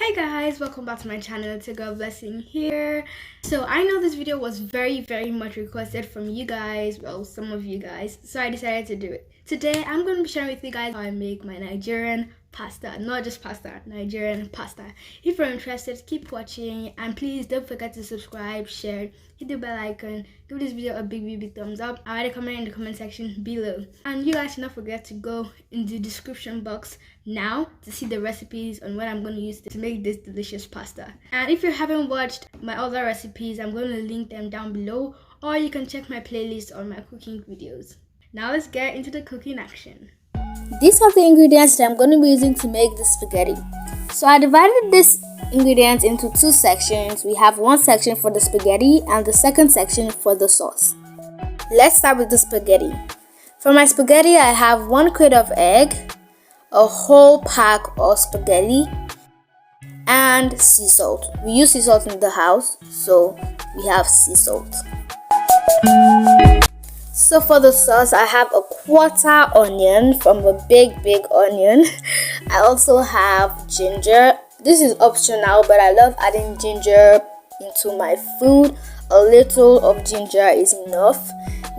Hey guys, welcome back to my channel. It's a God blessing here. So I know this video was very much requested from you guys, well, some of you guys, so I decided to do it. Today I'm going to be sharing with you guys how I make my Nigerian pasta, not just pasta, Nigerian pasta. If you're interested, keep watching, and please don't forget to subscribe, share, hit the bell icon, give this video a big thumbs up, and write a comment in the comment section below. And you guys should not forget to go in the description box now to see the recipes on what I'm going to use to make this delicious pasta. And if you haven't watched my other recipes, I'm going to link them down below, or you can check my playlist on my cooking videos. Now let's get into the cooking action. These are the ingredients that I'm going to be using to make the spaghetti. So I divided this ingredients into two sections. We have one section for the spaghetti and the second section for the sauce. Let's start with the spaghetti. For my spaghetti, I have 1 crate of egg, a whole pack of spaghetti, and sea salt. We use sea salt in the house, so we have sea salt. So for the sauce, I have a 1/4 onion from a big onion. I also have ginger. This is optional, but I love adding ginger into my food. A little of ginger is enough.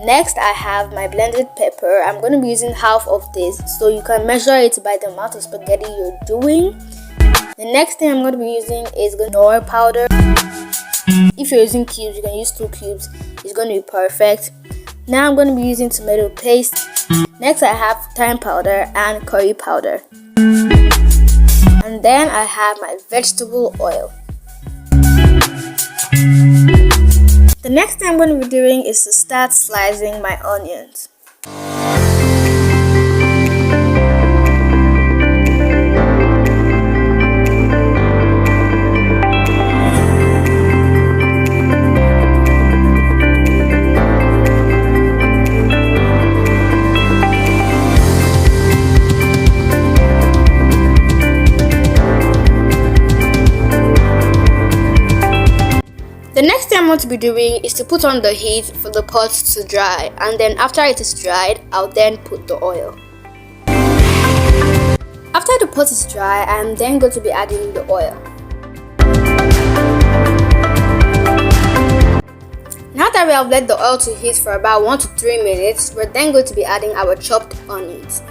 Next, I have my blended pepper. I'm going to be using half of this, so you can measure it by the amount of spaghetti you're doing. The next thing I'm going to be using is knor powder. If you're using cubes, you can use 2 cubes. It's going to be perfect. Now I'm going to be using tomato paste. Next, I have thyme powder and curry powder. And then I have my vegetable oil. The next thing I'm going to be doing is to start slicing my onions. The next thing I'm going to be doing is to put on the heat for the pot to dry, and then after it is dried, I'll then put the oil. After the pot is dry, I'm then going to be adding the oil. Now that we have let the oil to heat for about 1 to 3 minutes, we're then going to be adding our chopped onions.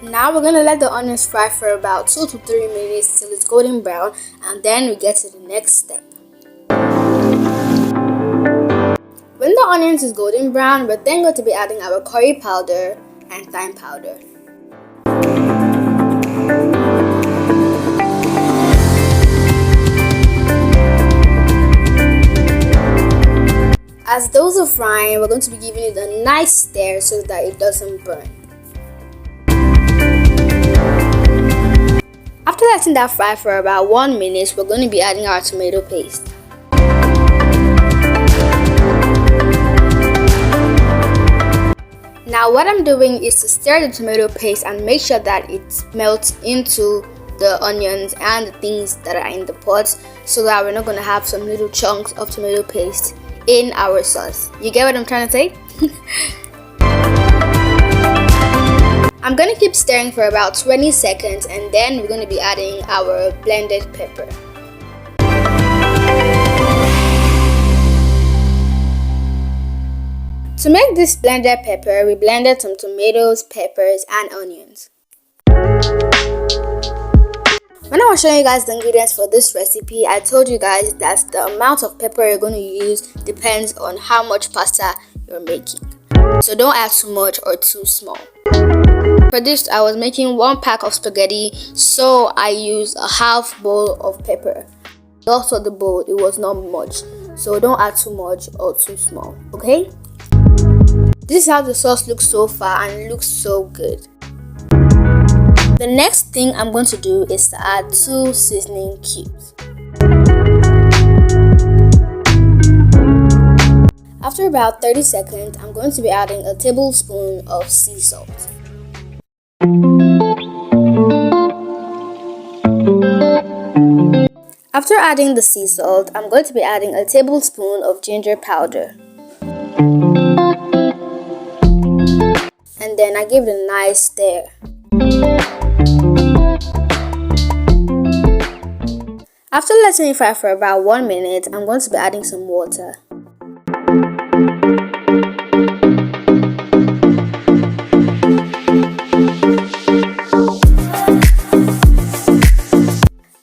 Now we're going to let the onions fry for about 2 to 3 minutes till it's golden brown, and then we get to the next step. When the onions is golden brown, we're then going to be adding our curry powder and thyme powder. As those are frying, we're going to be giving it a nice stir so that it doesn't burn. After letting that fry for about 1 minute, we're going to be adding our tomato paste. Now what I'm doing is to stir the tomato paste and make sure that it melts into the onions and the things that are in the pot, so that we're not going to have some little chunks of tomato paste in our sauce. You get what I'm trying to say? I'm going to keep stirring for about 20 seconds, and then we're going to be adding our blended pepper. To make this blended pepper, we blended some tomatoes, peppers, and onions. When I was showing you guys the ingredients for this recipe, I told you guys that the amount of pepper you're going to use depends on how much pasta you're making. So don't add too much or too small. For this, I was making 1 pack of spaghetti, so I used a half bowl of pepper. Also the bowl, it was not much, so don't add too much or too small, okay? This is how the sauce looks so far, and it looks so good. The next thing I'm going to do is to add 2 seasoning cubes. After about 30 seconds, I'm going to be adding a tablespoon of sea salt. After adding the sea salt, I'm going to be adding a tablespoon of ginger powder. And then I give it a nice stir. After letting it fry for about 1 minute, I'm going to be adding some water.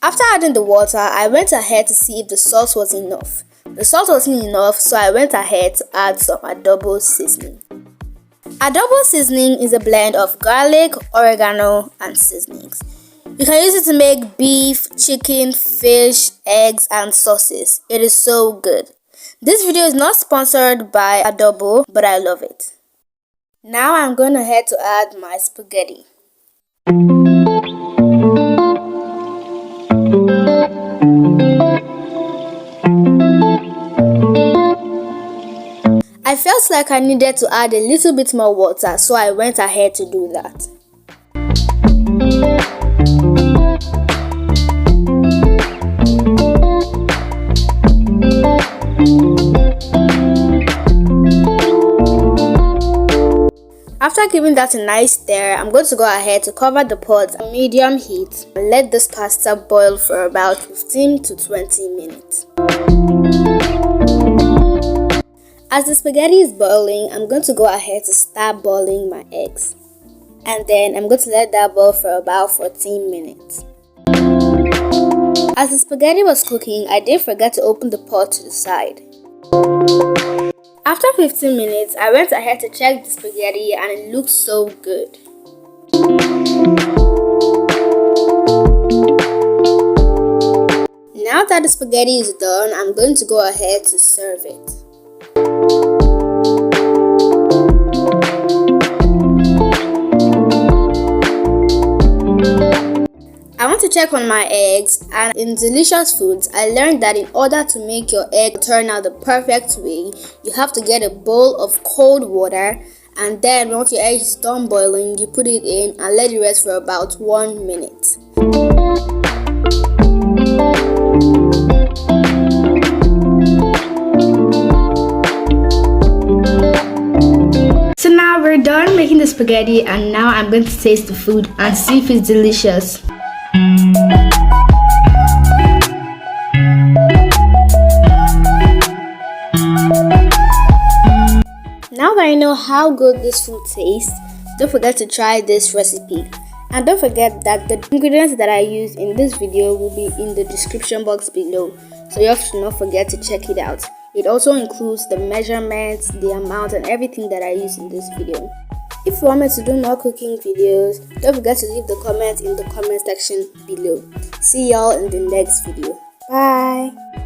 After adding the water, I went ahead to see if the salt was enough. The salt wasn't enough, so I went ahead to add some adobo seasoning. Adobo seasoning is a blend of garlic, oregano, and seasonings. You can use it to make beef, chicken, fish, eggs, and sauces. It is so good. This video is not sponsored by Adobo, but I love it. Now I'm going ahead to add my spaghetti. I felt like I needed to add a little bit more water, so I went ahead to do that. After giving that a nice stir, I'm going to go ahead to cover the pot on medium heat and let this pasta boil for about 15 to 20 minutes. As the spaghetti is boiling, I'm going to go ahead to start boiling my eggs. And then I'm going to let that boil for about 14 minutes. As the spaghetti was cooking, I did forget to open the pot to the side. After 15 minutes, I went ahead to check the spaghetti and it looked so good. Now that the spaghetti is done, I'm going to go ahead to serve it. I want to check on my eggs, and in Delicious Foods, I learned that in order to make your egg turn out the perfect way, you have to get a bowl of cold water, and then once your egg is done boiling, you put it in and let it rest for about 1 minute. So now we're done making the spaghetti, and now I'm going to taste the food and see if it's delicious. Now that I know how good this food tastes, don't forget to try this recipe. And don't forget that the ingredients that I use in this video will be in the description box below, so you have to not forget to check it out. It also includes the measurements, the amount, and everything that I use in this video. If you want me to do more cooking videos, don't forget to leave the comment in the comment section below. See y'all in the next video. Bye!